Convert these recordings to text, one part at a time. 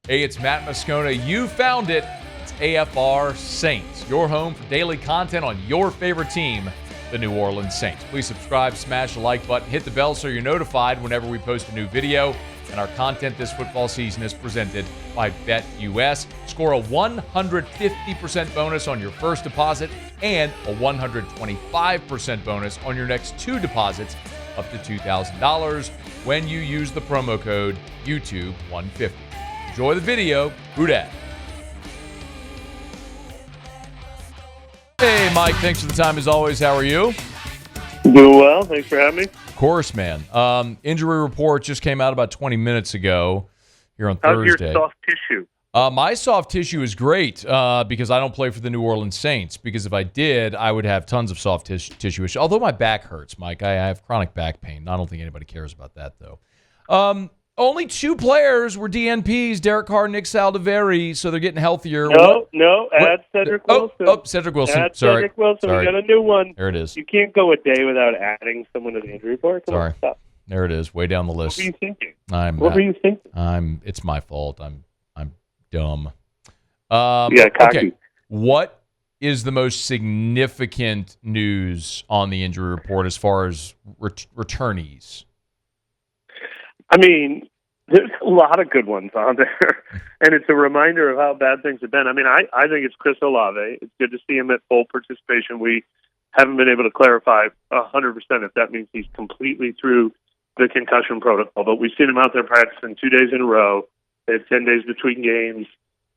Hey, it's Matt Moscona. You found it. It's AFR Saints, your home for daily content on your favorite team, the New Orleans Saints. Please subscribe, smash the like button, hit the bell so you're notified whenever we post a new video. And our content this football season is presented by BetUS. Score a 150% bonus on your first deposit and a 125% bonus on your next two deposits up to $2,000 when you use the promo code YouTube150. Enjoy the video. Who dat? Hey, Mike. Thanks for the time as always. How are you? Doing well. Thanks for having me. Of course, man. Injury report just came out about 20 minutes ago here on How's Thursday. your soft tissue? My soft tissue is great because I don't play for the New Orleans Saints. Because if I did, I would have tons of soft tissue issues. Although my back hurts, Mike. I have chronic back pain. I don't think anybody cares about that, though. Only two players were DNPs, Derek Carr and Nick Saldiveri, so they're getting healthier. No, add Cedric Wilson. Cedric Wilson. Add Sorry. Cedric Wilson. Sorry. We got a new one. There it is. You can't go a day without adding someone to the injury report. Sorry. There it is, way down the list. What were you thinking? What were you thinking? It's my fault. I'm dumb. Yeah, cocky. Okay. What is the most significant news on the injury report as far as returnees? I mean, there's a lot of good ones on there, and it's a reminder of how bad things have been. I mean, I think it's Chris Olave. It's good to see him at full participation. We haven't been able to clarify 100% if that means he's completely through the concussion protocol, but we've seen him out there practicing 2 days in a row. They had 10 days between games.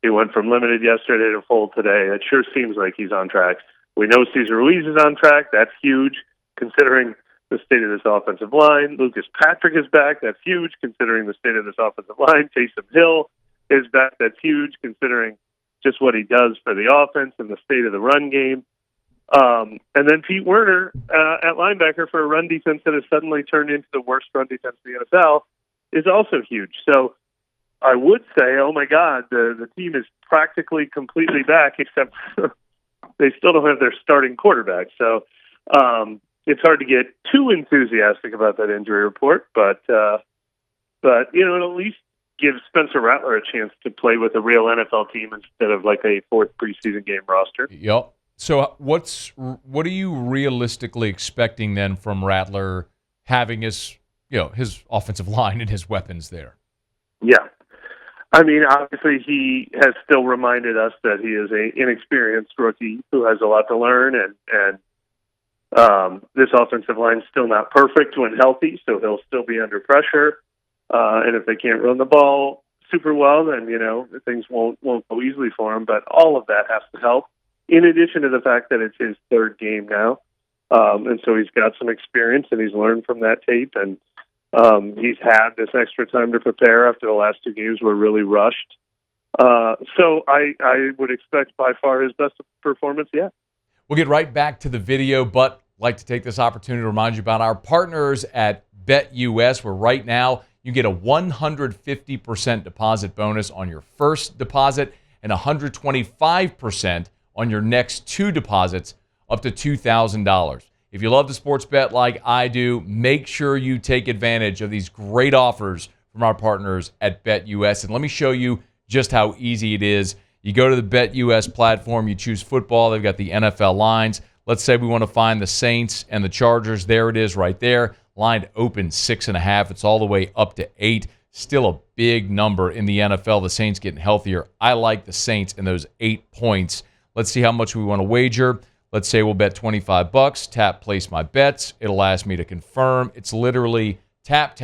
He went from limited yesterday to full today. It sure seems like he's on track. We know Cesar Ruiz is on track. That's huge, considering the state of this offensive line. Lucas Patrick is back. That's huge, considering the state of this offensive line. Taysom Hill is back. That's huge, considering just what he does for the offense and the state of the run game. And then Pete Werner at linebacker for a run defense that has suddenly turned into the worst run defense in the NFL is also huge. So I would say, oh my God, the team is practically completely back, except they still don't have their starting quarterback. So it's hard to get too enthusiastic about that injury report, but it'll at least give Spencer Rattler a chance to play with a real NFL team instead of like a fourth preseason game roster. Yep. So what are you realistically expecting then from Rattler having his offensive line and his weapons there? Yeah. I mean, obviously he has still reminded us that he is an inexperienced rookie who has a lot to learn, and this offensive line is still not perfect when healthy, so he'll still be under pressure. And if they can't run the ball super well, then, things won't go easily for him. But all of that has to help, in addition to the fact that it's his third game now. And so he's got some experience, and he's learned from that tape. And he's had this extra time to prepare after the last two games were really rushed. So I would expect by far his best performance yet. We'll get right back to the video, but I'd like to take this opportunity to remind you about our partners at BetUS, where right now you get a 150% deposit bonus on your first deposit and 125% on your next two deposits up to $2,000. If you love the sports bet like I do, make sure you take advantage of these great offers from our partners at BetUS. And let me show you just how easy it is. You go to the BetUS platform, you choose football. They've got the NFL lines. Let's say we want to find the Saints and the Chargers. There it is right there. Line open 6.5. It's all the way up to 8. Still a big number in the NFL. The Saints getting healthier. I like the Saints in those 8 points. Let's see how much we want to wager. Let's say we'll bet $25. Tap place my bets. It'll ask me to confirm. It's literally tap.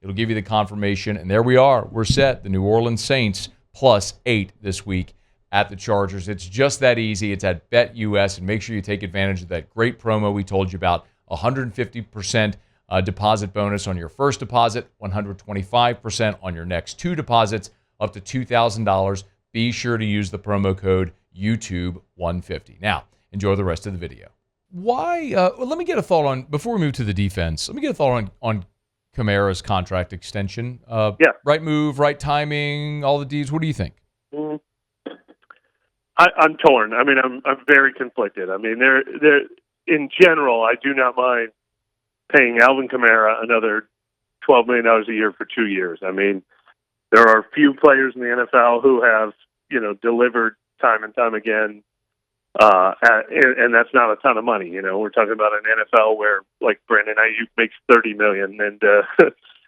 It'll give you the confirmation. And there we are. We're set. The New Orleans Saints +8 this week at the Chargers. It's just that easy. It's at BetUS. And make sure you take advantage of that great promo we told you about. 150% deposit bonus on your first deposit. 125% on your next two deposits. Up to $2,000. Be sure to use the promo code YouTube150. Now, enjoy the rest of the video. Why? Let me get a thought on, before we move to the defense, let me get a thought on Kamara's contract extension. Yeah. Right move, right timing, all the deeds. What do you think? I'm torn. I mean, I'm very conflicted. I mean, they're in general, I do not mind paying Alvin Kamara another $12 million a year for 2 years. I mean, There are few players in the NFL who have, delivered time and time again, and that's not a ton of money. We're talking about an NFL where, like, Brandon Ayuk makes $30 million, and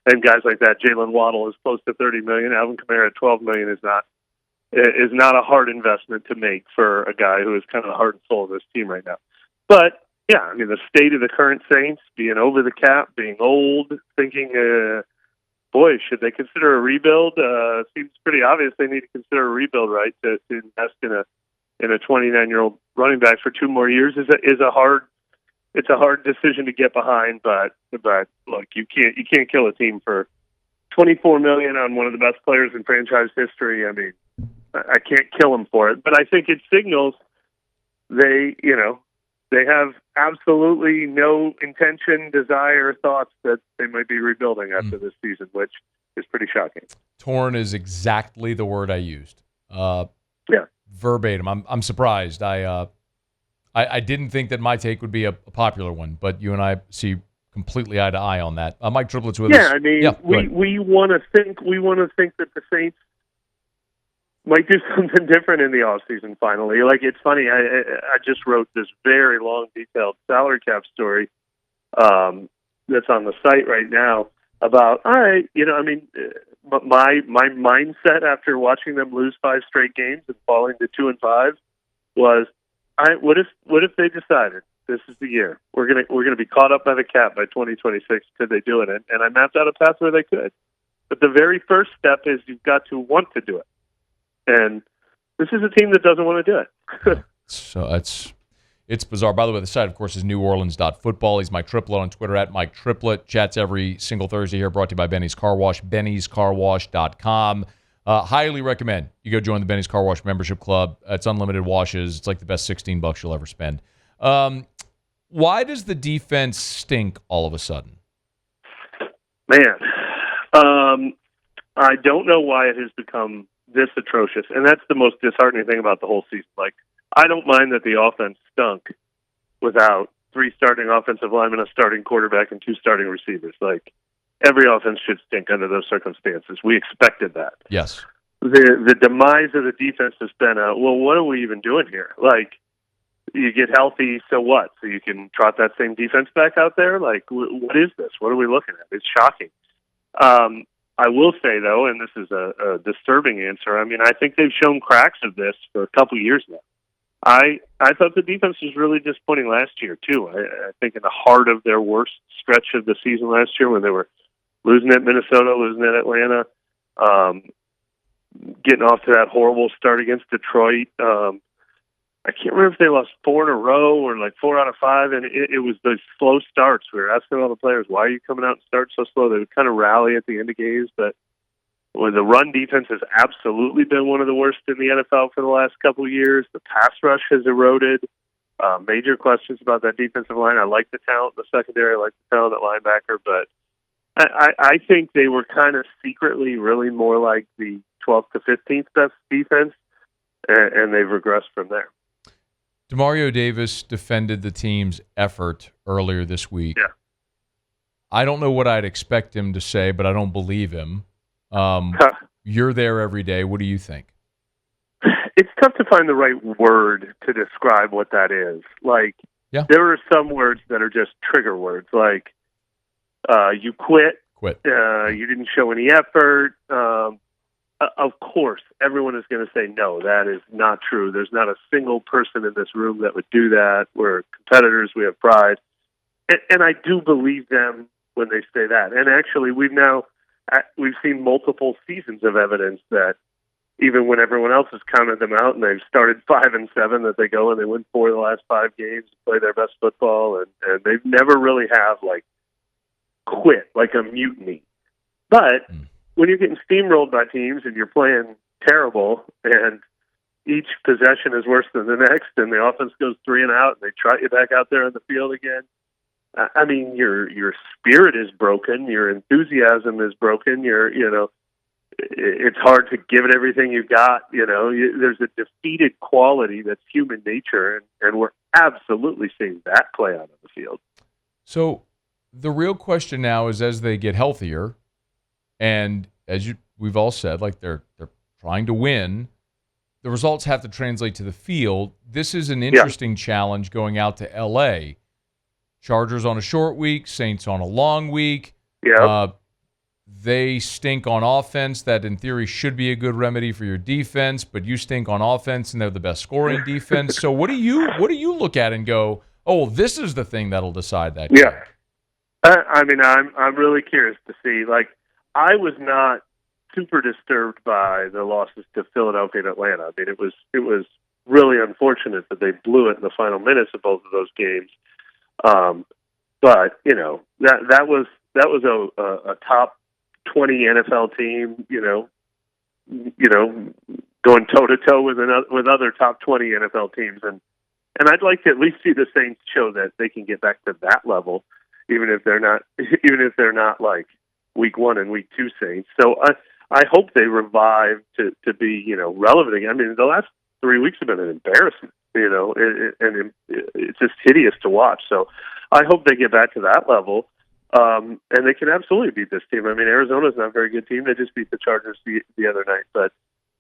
and guys like that. Jalen Waddle is close to $30 million. Alvin Kamara at $12 million is not a hard investment to make for a guy who is kind of the heart and soul of this team right now. But yeah, I mean, the state of the current Saints, being over the cap, being old, thinking, boy, should they consider a rebuild? Seems pretty obvious they need to consider a rebuild, right? To invest in a 29-year-old running back for 2 more years is a hard decision to get behind. But look, you can't kill a team for $24 million on one of the best players in franchise history. I mean, I can't kill them for it. But I think it signals they have absolutely no intention, desire, thoughts that they might be rebuilding after this season, which is pretty shocking. Torn is exactly the word I used. Yeah. Verbatim. I'm surprised. I didn't think that my take would be a popular one, but you and I see completely eye to eye on that. Mike Triplett's with us. Yeah, I mean, we want to think that the Saints might do something different in the offseason finally. Like, it's funny, I just wrote this very long, detailed salary cap story that's on the site right now about, all right, my mindset after watching them lose 5 straight games and falling to 2-5 was, all right, what if they decided this is the year we're gonna be caught up by the cap by 2026? Could they do it? And I mapped out a path where they could. But the very first step is you've got to want to do it. And this is a team that doesn't want to do it. So it's bizarre. By the way, the site, of course, is neworleans.football. He's Mike Triplett on Twitter at Mike Triplett. Chats every single Thursday here, brought to you by Benny's Car Wash, bennyscarwash.com. Highly recommend you go join the Benny's Car Wash membership club. It's unlimited washes. It's like the best $16 you'll ever spend. Why does the defense stink all of a sudden? Man, I don't know why it has become this atrocious, and that's the most disheartening thing about the whole season. Like, I don't mind that the offense stunk without 3 starting offensive linemen, a starting quarterback, and 2 starting receivers. Like, every offense should stink under those circumstances. We expected that. Yes. The demise of the defense has been what are we even doing here? Like, you get healthy, so what? So you can trot that same defense back out there? Like, what is this? What are we looking at? It's shocking. I will say, though, and this is a disturbing answer, I mean, I think they've shown cracks of this for a couple years now. I thought the defense was really disappointing last year, too. I think in the heart of their worst stretch of the season last year, when they were losing at Minnesota, losing at Atlanta, getting off to that horrible start against Detroit. I can't remember if they lost 4 in a row or like 4 out of 5, and it was those slow starts. We were asking all the players, why are you coming out and start so slow? They would kind of rally at the end of games, but the run defense has absolutely been one of the worst in the NFL for the last couple of years. The pass rush has eroded. Major questions about that defensive line. I like the talent in the secondary. I like the talent at linebacker, but I think they were kind of secretly really more like the 12th to 15th best defense, and they've regressed from there. Demario Davis defended the team's effort earlier this week. Yeah. I don't know what I'd expect him to say, but I don't believe him. You're there every day. What do you think? It's tough to find the right word to describe what that is. Like, there are some words that are just trigger words, like you quit. You didn't show any effort. Of course, everyone is going to say, no, that is not true. There's not a single person in this room that would do that. We're competitors. We have pride. And I do believe them when they say that. And actually, we've seen multiple seasons of evidence that even when everyone else has counted them out and they've started 5-7, that they go and they win 4 of the last 5 games, play their best football, and they've never really have, like, quit, like a mutiny. But when you're getting steamrolled by teams and you're playing terrible and each possession is worse than the next and the offense goes 3 and out and they trot you back out there on the field again, I mean, your spirit is broken, your enthusiasm is broken, it's hard to give it everything you've got. There's a defeated quality that's human nature, and we're absolutely seeing that play out on the field. So the real question now is, as they get healthier, and as we've all said, like they're trying to win. The results have to translate to the field. This is an interesting challenge going out to L.A. Chargers on a short week, Saints on a long week. Yeah. They stink on offense. That, in theory, should be a good remedy for your defense, but you stink on offense, and they're the best scoring defense. So what do you look at and go, oh, this is the thing that'll decide that game? Yeah. I mean, I'm really curious to see. Like, I was not super disturbed by the losses to Philadelphia and Atlanta. I mean, it was really unfortunate that they blew it in the final minutes of both of those games. But you know, that was a top 20 NFL team. You know, going toe to toe with other top 20 NFL teams, and I'd like to at least see the Saints show that they can get back to that level, even if they're not like week 1 and week 2 Saints. So I hope they revive to be, you know, relevant again. I mean, the last 3 weeks have been an embarrassment, you know, and it's just hideous to watch. So I hope they get back to that level, and they can absolutely beat this team. I mean, Arizona's not a very good team. They just beat the Chargers the other night. But,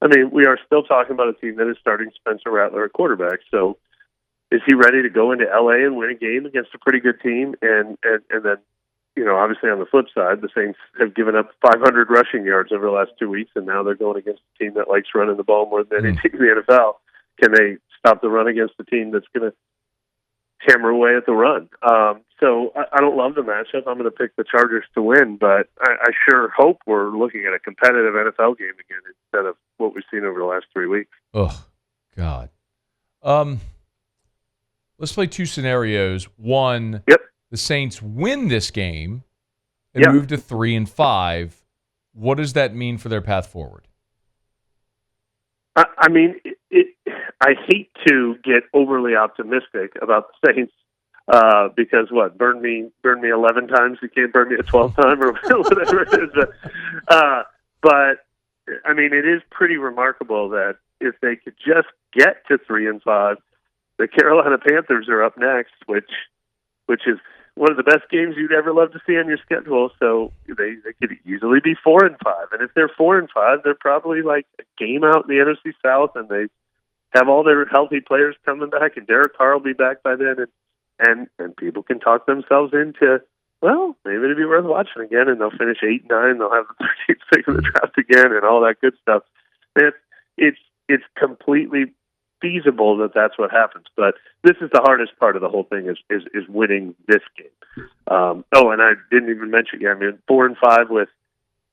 I mean, we are still talking about a team that is starting Spencer Rattler at quarterback. So is he ready to go into L.A. and win a game against a pretty good team? And then, you know, obviously on the flip side, the Saints have given up 500 rushing yards over the last 2 weeks, and now they're going against a team that likes running the ball more than any team in the NFL. Can they stop the run against a team that's going to hammer away at the run? So I don't love the matchup. I'm going to pick the Chargers to win, but I sure hope we're looking at a competitive NFL game again instead of what we've seen over the last 3 weeks. Oh, God. Let's play two scenarios. One, the Saints win this game and move to 3-5. What does that mean for their path forward? I mean, I hate to get overly optimistic about the Saints because burn me 11 times, you can't burn me a 12th time or whatever it is. But I mean, it is pretty remarkable that if they could just get to 3-5, the Carolina Panthers are up next, which is one of the best games you'd ever love to see on your schedule. So they could easily be 4-5, and if they're 4-5, they're probably like a game out in the NFC South, and they have all their healthy players coming back, and Derek Carr will be back by then, and people can talk themselves into, well, maybe it'd be worth watching again, and they'll finish 8-9, they'll have the 13th pick of the draft again, and all that good stuff. It's completely feasible that that's what happens, but this is the hardest part of the whole thing is winning this game. And I didn't even mention, I mean, 4-5 with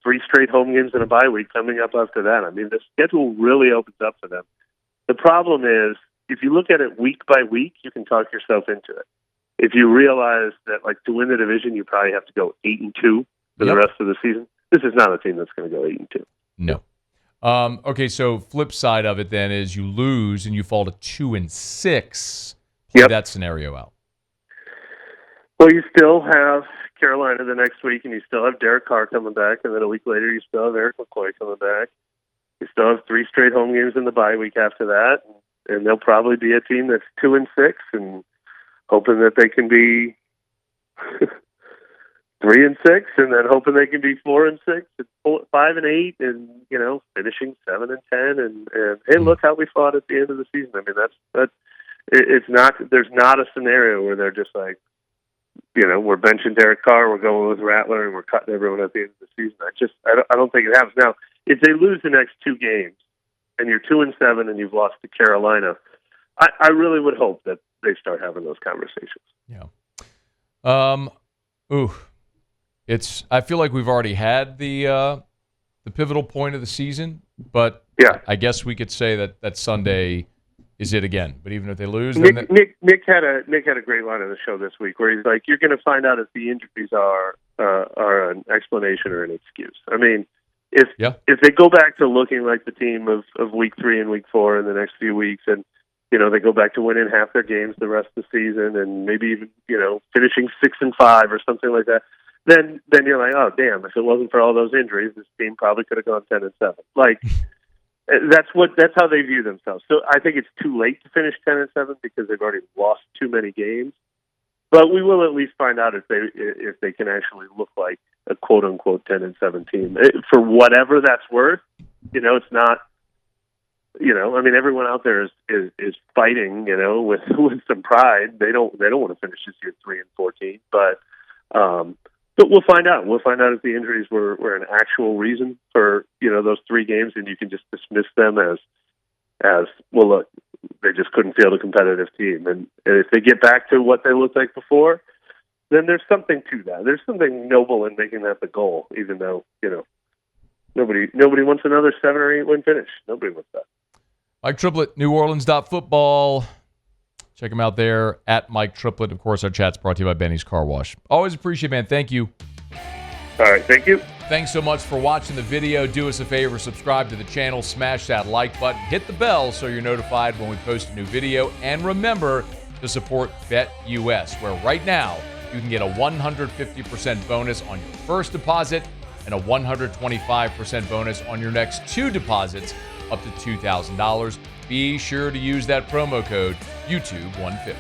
3 straight home games and a bye week coming up after that. I mean, the schedule really opens up for them. The problem is, if you look at it week by week, you can talk yourself into it. If you realize that, like, to win the division, you probably have to go 8-2 for the rest of the season. This is not a team that's going to go 8-2. No. Okay, so flip side of it then is you lose and you fall to 2-6. Play that scenario out. Well, you still have Carolina the next week, and you still have Derek Carr coming back, and then a week later you still have Eric McCoy coming back. You still have 3 straight home games in the bye week after that, and they'll probably be a team that's 2-6, and hoping that they can be 3-6, and then hoping they can be 4-6, and 5-8, and you know, finishing 7-10, and hey, look how we fought at the end of the season. I mean, that's it's not. There's not a scenario where they're just like, you know, we're benching Derek Carr, we're going with Rattler, and we're cutting everyone at the end of the season. I don't think it happens. Now, if they lose the next 2 games, and you're 2-7, and you've lost to Carolina, I really would hope that they start having those conversations. Yeah. I feel like we've already had the pivotal point of the season, but I guess we could say that Sunday is it again. But even if they lose, Nick had a great line on the show this week where he's like, "You're going to find out if the injuries are an explanation or an excuse." I mean, if they go back to looking like the team of week 3 and week 4 in the next few weeks, and you know, they go back to winning half their games the rest of the season, and maybe even, you know, finishing 6-5 or something like that, then you're like, oh damn! If it wasn't for all those injuries, this team probably could have gone 10-7. Like that's how they view themselves. So I think it's too late to finish 10-7 because they've already lost too many games. But we will at least find out if they can actually look like a quote unquote 10-7 team. For whatever that's worth, it's not. I mean, everyone out there is fighting, with some pride. They don't want to finish this year 3-14, but we'll find out. We'll find out if the injuries were an actual reason for those 3 games, and you can just dismiss them as well. Look, they just couldn't field a competitive team, and if they get back to what they looked like before, then there's something to that. There's something noble in making that the goal, even though nobody wants another 7 or 8 win finish. Nobody wants that. Mike Triplett, neworleans.football. Check him out there at Mike Triplett. Of course, our chat's brought to you by Benny's Car Wash. Always appreciate it, man. Thank you. All right. Thank you. Thanks so much for watching the video. Do us a favor, subscribe to the channel, smash that like button, hit the bell so you're notified when we post a new video, and remember to support BetUS, where right now you can get a 150% bonus on your first deposit and a 125% bonus on your next 2 deposits up to $2,000. Be sure to use that promo code YouTube150.